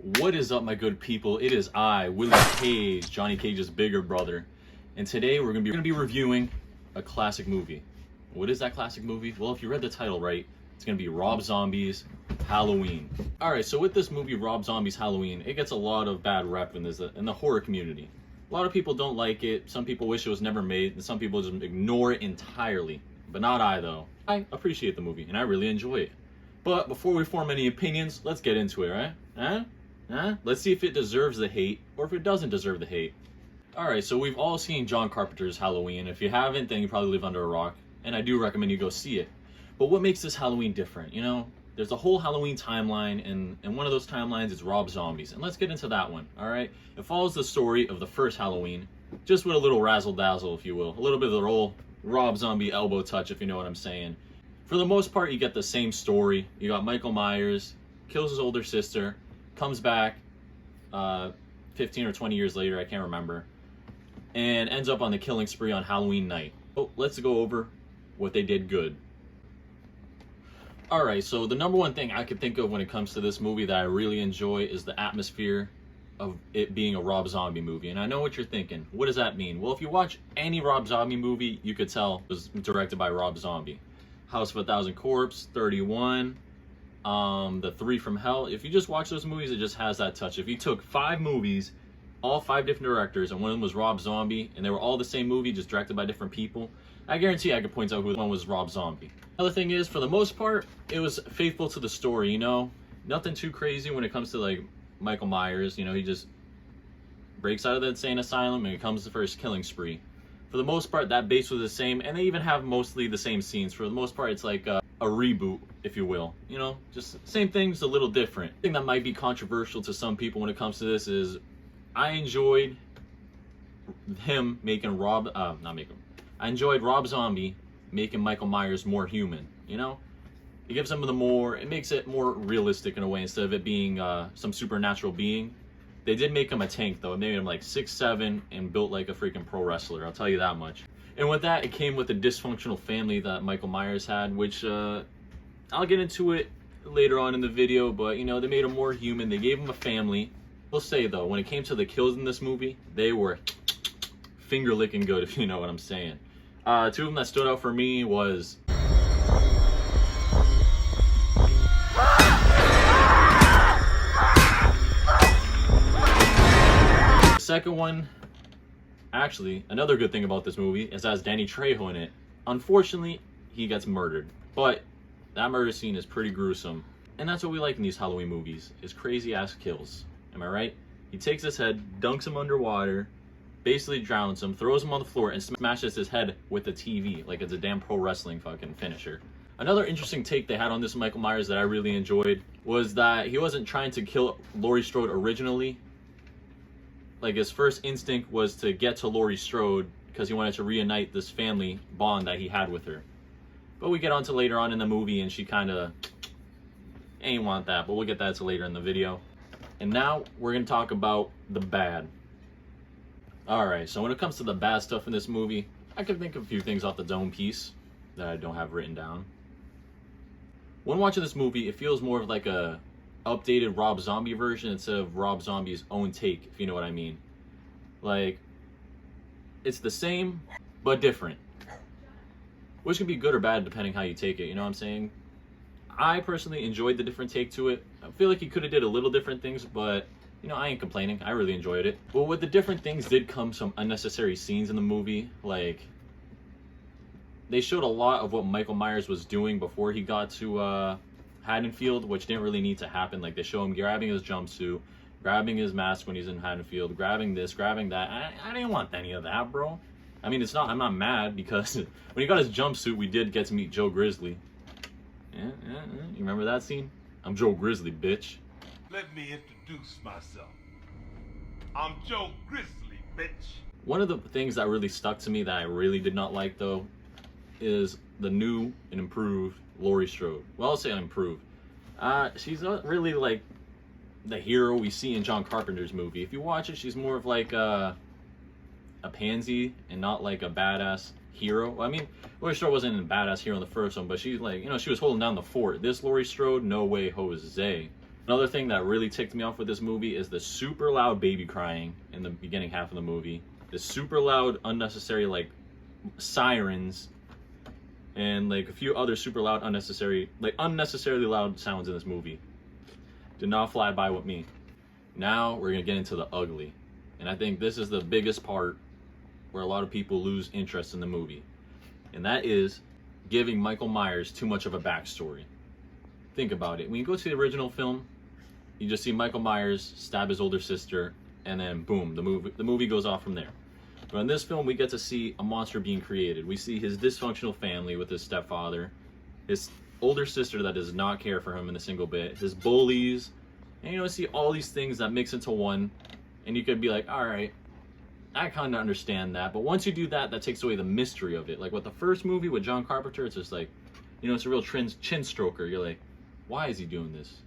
What is up, my good people? It is I, Willie Cage, Johnny Cage's bigger brother, and today we're gonna be reviewing a classic movie. What is that classic movie? Well, if you read the title right, it's gonna be Rob Zombie's Halloween. All right, so with this movie, Rob Zombie's Halloween, it gets a lot of bad rep in the horror community. A lot of people don't like it. Some people wish it was never made, and some people just ignore it entirely. But not I, though. I appreciate the movie, and I really enjoy it. But before we form any opinions, let's get into it, right? Let's see if it deserves the hate or if it doesn't deserve the hate. Alright, so we've all seen John Carpenter's Halloween. If you haven't, then you probably live under a rock. And I do recommend you go see it. But what makes this Halloween different? You know, there's a whole Halloween timeline, and one of those timelines is Rob Zombie's. And let's get into that one, alright? It follows the story of the first Halloween, just with a little razzle-dazzle, if you will. A little bit of the old Rob Zombie elbow touch, if you know what I'm saying. For the most part, you get the same story. You got Michael Myers, kills his older sister, comes back 15 or 20 years later, I can't remember, and ends up on the killing spree on Halloween night. Oh, let's go over what they did good. Alright, so the number one thing I could think of when it comes to this movie that I really enjoy is the atmosphere of it being a Rob Zombie movie. And I know what you're thinking. What does that mean? Well, if you watch any Rob Zombie movie, you could tell it was directed by Rob Zombie. House of a Thousand Corpses, 31, The Three from Hell. If you just watch those movies, it just has that touch. If you took 5 movies, all 5 different directors, and one of them was Rob Zombie, and they were all the same movie, just directed by different people, I guarantee I could point out who one was Rob Zombie. Another thing is, for the most part, it was faithful to the story, you know? Nothing too crazy when it comes to, like, Michael Myers. You know, he just breaks out of the insane asylum and it comes the first killing spree. For the most part, that base was the same, and they even have mostly the same scenes. For the most part, it's like a reboot, if you will. You know, just same things, a little different. The thing that might be controversial to some people when it comes to this is I enjoyed him making I enjoyed Rob Zombie making Michael Myers more human, you know? It gives him it makes it more realistic in a way, instead of it being some supernatural being. They did make him a tank, though. It made him like 6'7" and built like a freaking pro wrestler, I'll tell you that much. And with that, it came with a dysfunctional family that Michael Myers had, which I'll get into it later on in the video, but you know, they made him more human. They gave him a family. We'll say, though, when it came to the kills in this movie, they were finger-licking good, if you know what I'm saying. 2 of them that stood out for me was second one, actually, another good thing about this movie is it has Danny Trejo in it. Unfortunately, he gets murdered, but that murder scene is pretty gruesome, and that's what we like in these Halloween movies, is crazy ass kills. Am I right? He takes his head, dunks him underwater, basically drowns him, throws him on the floor, and smashes his head with the TV like it's a damn pro wrestling fucking finisher. Another interesting take they had on this Michael Myers that I really enjoyed was that he wasn't trying to kill Laurie Strode originally. Like, his first instinct was to get to Laurie Strode because he wanted to reunite this family bond that he had with her. But we get onto later on in the movie, and she kind of ain't want that, but we'll get that to later in the video. And now we're going to talk about the bad. Alright, so when it comes to the bad stuff in this movie, I can think of a few things off the dome piece that I don't have written down. When watching this movie, it feels more of like a updated Rob Zombie version instead of Rob Zombie's own take, if you know what I mean. Like, it's the same but different, which can be good or bad depending how you take it, you know what I'm saying? I personally enjoyed the different take to it. I feel like he could have did a little different things, but you know, I ain't complaining. I really enjoyed it. But with the different things did come some unnecessary scenes in the movie. Like, they showed a lot of what Michael Myers was doing before he got to Haddonfield, which didn't really need to happen. Like, they show him grabbing his jumpsuit, grabbing his mask when he's in Haddonfield, grabbing this, grabbing that. I didn't want any of that, bro. I mean, I'm not mad, because when he got his jumpsuit, we did get to meet Joe Grizzly. Yeah. You remember that scene? I'm Joe Grizzly, bitch. Let me introduce myself. I'm Joe Grizzly, bitch. One of the things that really stuck to me that I really did not like, though, is the new and improved Laurie Strode. Well, I'll say improved. She's not really like the hero we see in John Carpenter's movie. If you watch it, she's more of like a pansy and not like a badass hero. I mean, Laurie Strode wasn't a badass hero in the first one, but she's like, you know, she was holding down the fort. This Laurie Strode, no way Jose. Another thing that really ticked me off with this movie is the super loud baby crying in the beginning half of the movie. The super loud, unnecessary, like, sirens, and, like, a few other super loud, unnecessarily loud sounds in this movie. Did not fly by with me. Now, we're gonna get into the ugly. And I think this is the biggest part where a lot of people lose interest in the movie. And that is giving Michael Myers too much of a backstory. Think about it. When you go to the original film, you just see Michael Myers stab his older sister, and then boom, the movie goes off from there. But in this film, we get to see a monster being created. We see his dysfunctional family with his stepfather, his older sister that does not care for him in a single bit, his bullies, and you know, see all these things that mix into one, and you could be like, all right, I kind of understand that. But once you do that, that takes away the mystery of it. Like with the first movie with John Carpenter, it's just like, you know, it's a real chin stroker. You're like, why is he doing this?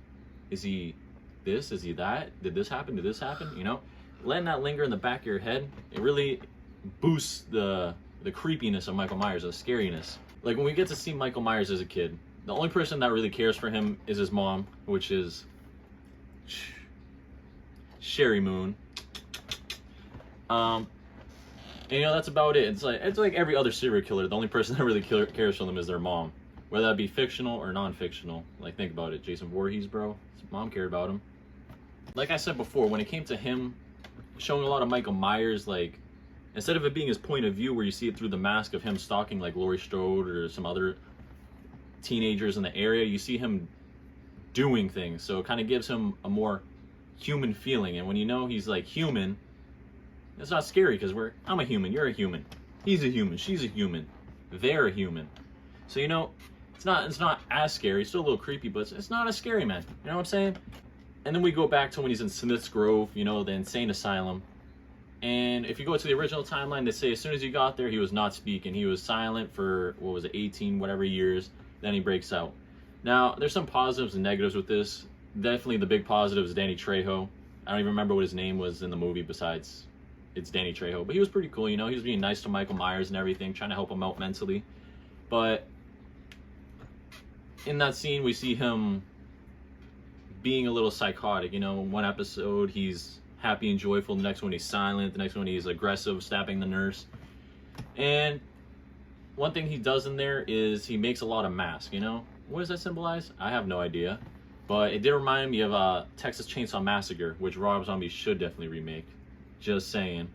Is he this? Is he that? Did this happen? Did this happen? You know, letting that linger in the back of your head, it really boosts the creepiness of Michael Myers, the scariness. Like when we get to see Michael Myers as a kid, the only person that really cares for him is his mom, which is Sherry Moon. And you know, that's about it. It's like every other serial killer. The only person that really cares for them is their mom, whether that be fictional or non-fictional. Like, think about it. Jason Voorhees, bro. His mom cared about him. Like I said before, when it came to him showing a lot of Michael Myers, like, instead of it being his point of view where you see it through the mask of him stalking like Laurie Strode or some other teenagers in the area, you see him doing things. So it kind of gives him a more human feeling. And when you know he's like human, it's not scary because I'm a human, you're a human, he's a human, she's a human, they're a human. So you know, it's not as scary. It's still a little creepy, but it's not as scary, man. You know what I'm saying? And then we go back to when he's in Smith's Grove, you know, the insane asylum. And if you go to the original timeline, they say as soon as he got there, he was not speaking. He was silent for, 18 whatever years. Then he breaks out. Now, there's some positives and negatives with this. Definitely the big positive is Danny Trejo. I don't even remember what his name was in the movie besides it's Danny Trejo. But he was pretty cool, you know. He was being nice to Michael Myers and everything, trying to help him out mentally. But in that scene, we see him being a little psychotic. You know, one episode he's happy and joyful, the next one he's silent, the next one he's aggressive, stabbing the nurse. And one thing he does in there is he makes a lot of masks, you know? What does that symbolize? I have no idea. But it did remind me of Texas Chainsaw Massacre, which Rob Zombie should definitely remake. Just saying.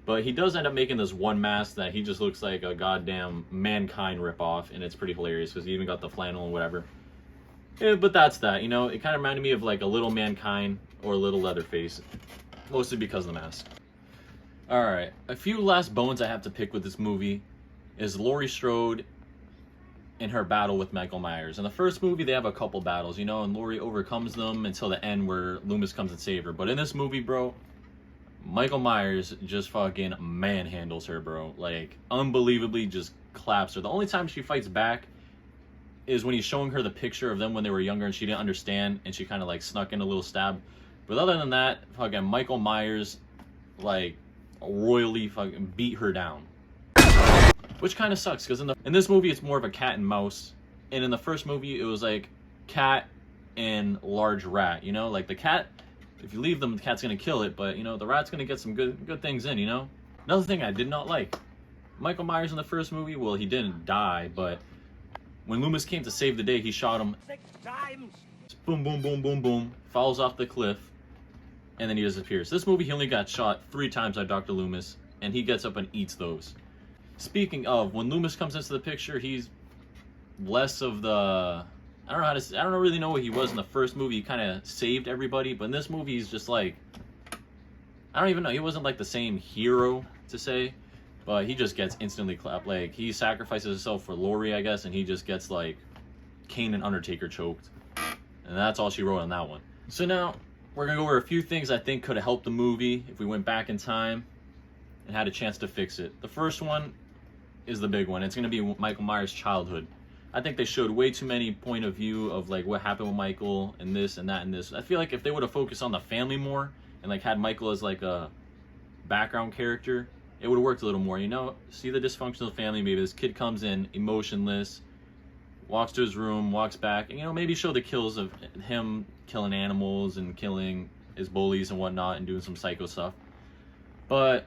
But he does end up making this one mask that he just looks like a goddamn Mankind ripoff, and it's pretty hilarious because he even got the flannel and whatever. Yeah, but that's that, you know? It kind of reminded me of like a little Mankind or a little Leatherface. Mostly because of the mask. Alright, a few last bones I have to pick with this movie is Laurie Strode in her battle with Michael Myers. In the first movie, they have a couple battles, you know, and Laurie overcomes them until the end where Loomis comes and saves her. But in this movie, bro, Michael Myers just fucking manhandles her, bro. Like, unbelievably just claps her. The only time she fights back is when he's showing her the picture of them when they were younger and she didn't understand, and she kind of like snuck in a little stab. But other than that, fucking Michael Myers, like, royally fucking beat her down. Which kind of sucks, because in this movie, it's more of a cat and mouse. And in the first movie, it was like cat and large rat, you know? Like, the cat, if you leave them, the cat's going to kill it. But, you know, the rat's going to get some good things in, you know? Another thing I did not like. Michael Myers in the first movie, well, he didn't die, but when Loomis came to save the day, he shot him 6 times. Boom, boom, boom, boom, boom. Falls off the cliff. And then he disappears. This movie, he only got shot 3 times by Dr. Loomis, and he gets up and eats those. Speaking of, when Loomis comes into the picture, he's less of the... I don't really know what he was in the first movie. He kind of saved everybody, but in this movie, he's just like... I don't even know. He wasn't like the same hero, to say, but he just gets instantly clapped. Like, he sacrifices himself for Laurie, I guess, and he just gets, like, Kane and Undertaker choked. And that's all she wrote on that one. So now... we're going to go over a few things I think could have helped the movie if we went back in time and had a chance to fix it. The first one is the big one. It's going to be Michael Myers' childhood. I think they showed way too many point of view of like what happened with Michael and this and that and this. I feel like if they would have focused on the family more and like had Michael as like a background character, it would have worked a little more, you know? See the dysfunctional family, maybe this kid comes in emotionless, walks to his room, walks back, and maybe show the kills of him killing animals and killing his bullies and whatnot and doing some psycho stuff. But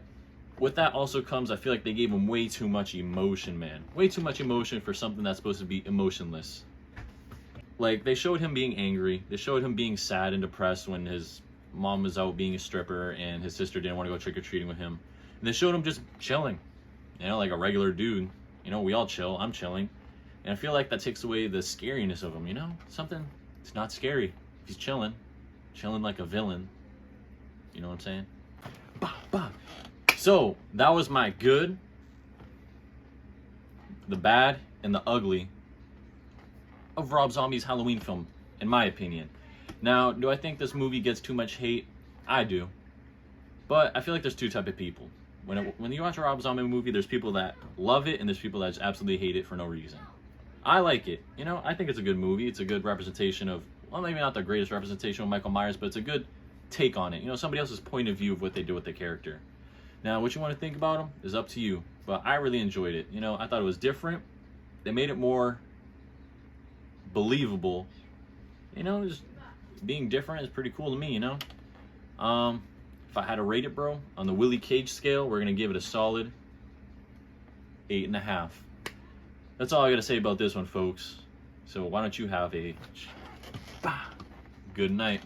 with that also comes, I feel like they gave him way too much emotion, man. Way too much emotion for something that's supposed to be emotionless. Like, they showed him being angry. They showed him being sad and depressed when his mom was out being a stripper and his sister didn't want to go trick-or-treating with him. And they showed him just chilling, like a regular dude. We all chill. I'm chilling. And I feel like that takes away the scariness of him, Something, it's not scary. If he's chilling like a villain. You know what I'm saying? Bah, bah. So, that was my good, the bad, and the ugly of Rob Zombie's Halloween film, in my opinion. Now, do I think this movie gets too much hate? I do. But I feel like there's two types of people. When you watch a Rob Zombie movie, there's people that love it and there's people that just absolutely hate it for no reason. I like it. I think it's a good movie. It's a good representation of, well, maybe not the greatest representation of Michael Myers, but it's a good take on it. Somebody else's point of view of what they do with the character. Now, what you want to think about him is up to you. But I really enjoyed it. I thought it was different. They made it more believable. Just being different is pretty cool to me, If I had to rate it, bro, on the Willie Cage scale, we're going to give it a solid 8.5. That's all I got to say about this one, folks. So why don't you have a good night.